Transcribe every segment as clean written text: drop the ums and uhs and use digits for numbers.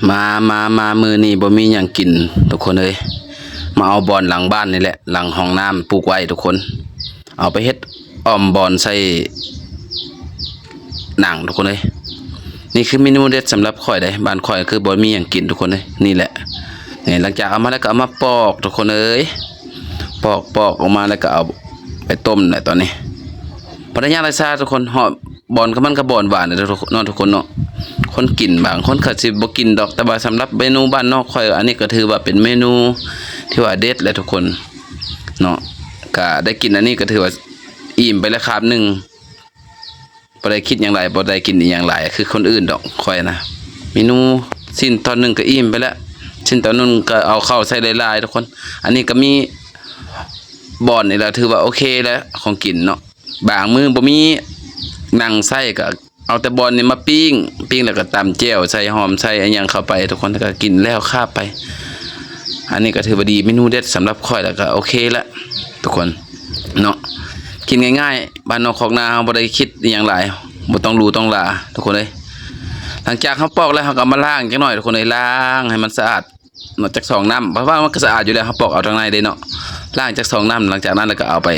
มามือนี่บ่มีหยังกินทุกคนเอ้ยมาเอาบอนหลังบ้านนี่แหละหลังห้องน้ำปลูกไว้ทุกคนเอาไปเฮ็ดอ้อมบอนใส่หนังทุกคนเอ้ยนี่คือเมนูเด็ดสำหรับข่อยได้บ้านข่อยคือบ่มีหยังกินทุกคนเอ้ยนี่แหละนี่หลังจากเอามาแล้วก็เอามาปอกทุกคนเอ้ยปอกออกมาแล้วก็เอาไปต้มได้ตอนนี้ภรรยาราชาทุกคนหอบบอนก็มันก็บอนหวานทุกคนเนาะคนกินบางคนก็สิบ่กินดอกแต่ว่าสำหรับเมนูบ้านนอกข่อยอันนี้ก็ถือว่าเป็นเมนูที่ว่าเด็ดเลยทุกคนเนาะก็ได้กินอันนี้ก็ถือว่าอิ่มไปแล้วครับนึงบ่ได้คิดอย่างไรบ่ได้กินอย่างไรคือคนอื่นดอกข่อยนะเมนูสิ้นตอนนึงก็อิ่มไปแล้วสิ้นตอนนึงก็เอาเข้าใส่หลายๆทุกคนอันนี้ก็มีบอนนี่แหละถือว่าโอเคแล้วของกินเนาะบางมื้อบ่มีหนังไส้ก็เอาแต่บอลนี่มาปิ้งแล้วก็ตำแจ่วใส่หอมใส่อันยังเข้าไปทุกคนก็กินแล้วคาบไปอันนี้ก็ถือว่าดีเมนูเด็ดสำหรับข่อยแล้วก็โอเคละทุกคนเนาะกินง่ายๆบ้านนอกของนาเฮาบ่ได้คิดอย่างไรบ่ต้องรู้ต้องลาทุกคนเลยหลังจากเฮาปอกแล้วเฮาก็มาล้างจักหน่อยทุกคนเลยล้างให้มันสะอาดนอกจาก2 น้ำเพราะว่ามันก็สะอาดอยู่แล้วเฮาปอกเอาทางในได้เนาะล้างจาก2 น้ำหลังจากนั้นแล้วก็เอาไป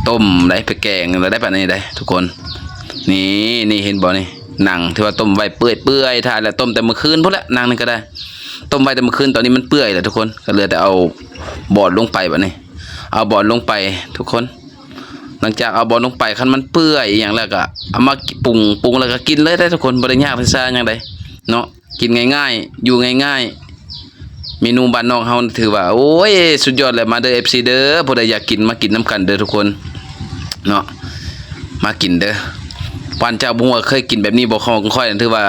ต้มได้ไปแกงแล้วได้ปานนี้ได้ทุกคนนี่เห็นบ่นี่หนังที่ว่าต้มไว้เปื่อยทานแล้วต้มแต่เมื่อคืนพุ่นละหนังนี่ก็ได้ต้มไว้แต่เมื่อคืนตอนนี้มันเปื่อยแล้วทุกคนก็เหลือแต่เอาบอดลงไปบัดนี้เอาบอดลงไปทุกคนหลังจากเอาบอดลงไปคันมันเปื่อยอย่างแล้วก็เอามาปรุงแล้วก็กินเลยได้ทุกคนบ่ได้ยากพิซซ่าหยังใดเนาะกินง่ายๆอยู่ง่ายๆเมนูบ้านนอกเฮาถือว่าโอ้ยสุดยอดเลยมาเด้อ FC เด้อผู้ใดอยากกินมากินน้ำกันเด้อทุกคนเนาะมากินเด้อวันเจ้าบัวเคยกินแบบนี้บอกของค่อยถือว่า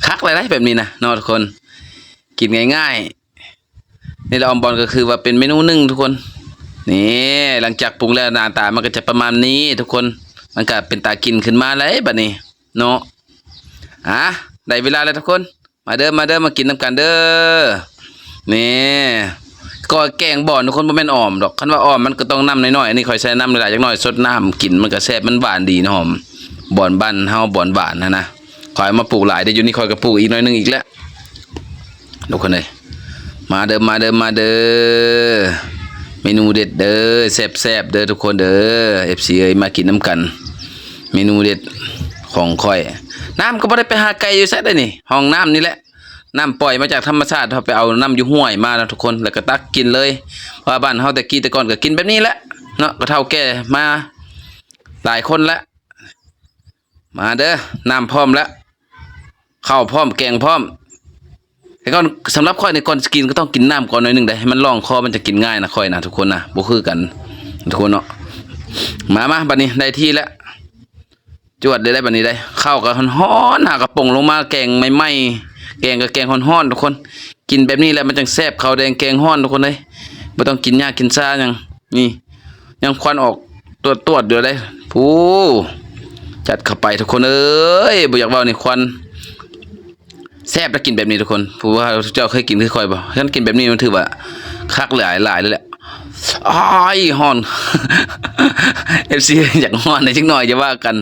คักอะไรแบบนี้นะเนาะทุกคนกินง่ายๆนี่เราออมบอลก็คือว่าเป็นเมนูหนึ่งทุกคนนี่หลังจากปรุงแล้วหน้าตามันก็จะประมาณนี้ทุกคนมันก็เป็นตากินขึ้นมาเลยบัดนี้เนาะได้เวลาแล้วทุกคนมาเด้อมากินน้ำกันเด้อนี่ก็แกงบอนทุกคนบ่แม่นอ้อมดอกคันว่าอ้อมมันก็ต้องน้ำน้อยๆอันนี้ค่อยใส่น้ำหลายๆจักหน่อยสดน้ำกินมันก็แซ่บมันหวานดีนะหอมบ่อนบ้านเฮาบ่อนหวานนะคอยมาปลูกหลายได้อยู่นี่คอยก็ปลูกอีกหน่อยนึงอีกแล้วทุกคนเลยมาเด้อเมนูเด็ดเด้อแซ่บเด้อทุกคนเด้อ FC เอ้ยมากินน้ำกันเมนูเด็ดของคอยน้ำก็บ่ได้ไปหาไก่อยู่ไสได้นี่ห้องน้ำนี่แหละน้ำปล่อยมาจากธรรมชาติเฮาไปเอาน้ำอยู่ห้วยมานะทุกคนแล้วก็ตักกินเลยเพราะบ้านเฮาแต่ก่อนก็กินแบบนี้แหละเนาะก็เฒ่าแก่มาหลายคนแล้วมาเด้อน้ำพร้อมแล้วข้าวพร้อมแกงพร้อมแต่ก่อนสำหรับค่อยในก่อนกินก็ต้องกินน้ำก่อนหน่อยนึงได้ให้มันล่องคอมันจะกินง่ายนะค่อยนะทุกคนนะบ่คือกันทุกคนเนาะมาบัดนี้ได้ที่แล้วจวดได้บัดนี้ได้ข้าวก็ฮ้อนๆหากระป๋องลงมาแกงใหม่ๆแกงก็แกงฮ้อนๆทุกคนกินแบบนี้แล้วมันจังแซ่บข้าวแดงแกงฮ้อนทุกคนเลยบ่ต้องกินยากกินซ่ายังนี่ยังควันออกตรวจอยู่ได้ผู้จัดเข้าไปทุกคนเอ้ยบ่อยากเว้านี่ควันแซ่บแล้วกินแบบนี้ทุกคนผู้ว่าเจ้าเคยกินคือค่อยบ่ฉันกินแบบนี้มันถือว่าคักหลายเลยแหละอ้ายฮ้อน FC อยากฮ้อนได้จักหน่อยจะว่ากัน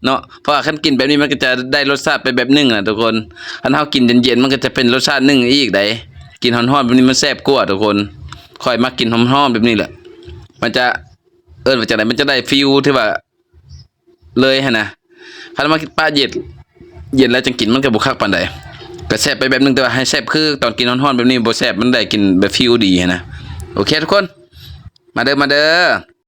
เนาะเพราะว่าคันกินแบบนี้มันก็จะได้รสชาติไปแบบนึงน่ะทุกคนคันเฮากินเย็นๆมันก็จะเป็นรสชาตินึงอีกได้กินฮ้อนๆแบบนี้มันแซ่บกว่าทุกคนค่อยมากินหอมๆแบบนี้แหละมันจะว่าจังได๋มันจะได้ฟีลที่ว่าเลยหั่นนะคันมากินปลาเย็นแล้วจังกินมันก็บ่คักปานใดก็แซ่บไปแบบนึงแต่ว่าให้แซ่บคือตอนกินฮ้อนๆแบบนี้บ่แซ่บมันได้กินแบบฟีลดีหั่นนะโอเคทุกคนมาเด้อ